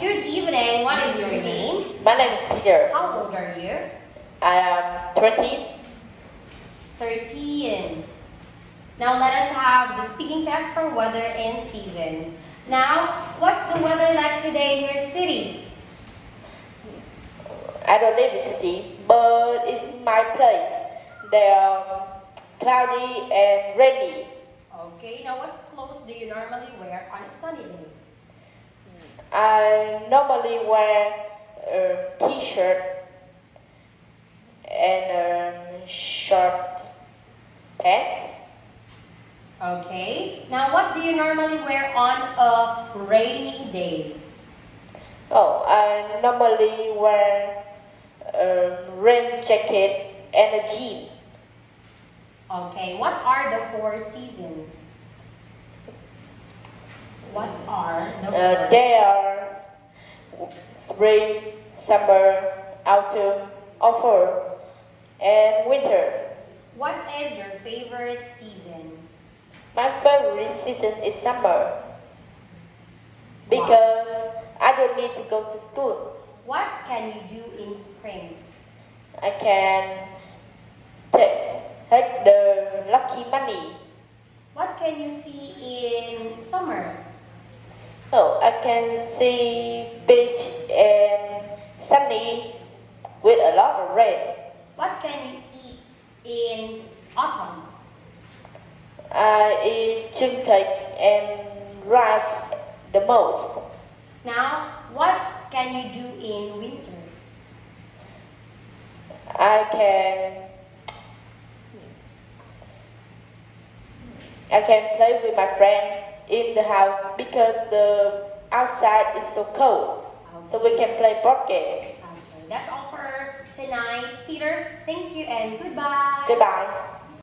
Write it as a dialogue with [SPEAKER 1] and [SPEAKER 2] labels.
[SPEAKER 1] Good evening. What is your name?
[SPEAKER 2] My name is Peter.
[SPEAKER 1] How old are you?
[SPEAKER 2] I am 20.
[SPEAKER 1] 13. Now let us have the speaking test for weather and seasons. Now, what's the weather like today in your city?
[SPEAKER 2] I don't live in city, but it's my place. They are cloudy and rainy.
[SPEAKER 1] Okay, now what clothes do you normally wear on a sunny day?
[SPEAKER 2] I normally wear a t-shirt and a short pants.
[SPEAKER 1] Okay, now what do you normally wear on a rainy day?
[SPEAKER 2] Oh, I normally wear a rain jacket and a jean.
[SPEAKER 1] Okay, what are the 4 seasons? What are the 4?
[SPEAKER 2] They are spring, summer, autumn, fall, and winter.
[SPEAKER 1] What is your favorite season?
[SPEAKER 2] My favorite season is summer because I don't need to go to school.
[SPEAKER 1] What can you do in spring?
[SPEAKER 2] I can take the lucky money.
[SPEAKER 1] What can you see in summer?
[SPEAKER 2] Oh, I can see beach and sunny with a lot of rain.
[SPEAKER 1] What can you eat in autumn?
[SPEAKER 2] I eat chicken and rice the most.
[SPEAKER 1] Now, what can you do in winter?
[SPEAKER 2] I can play with my friend in the house because the outside is so cold. So we can play board games.
[SPEAKER 1] Okay, that's all for tonight. Peter, thank you and goodbye.
[SPEAKER 2] Goodbye.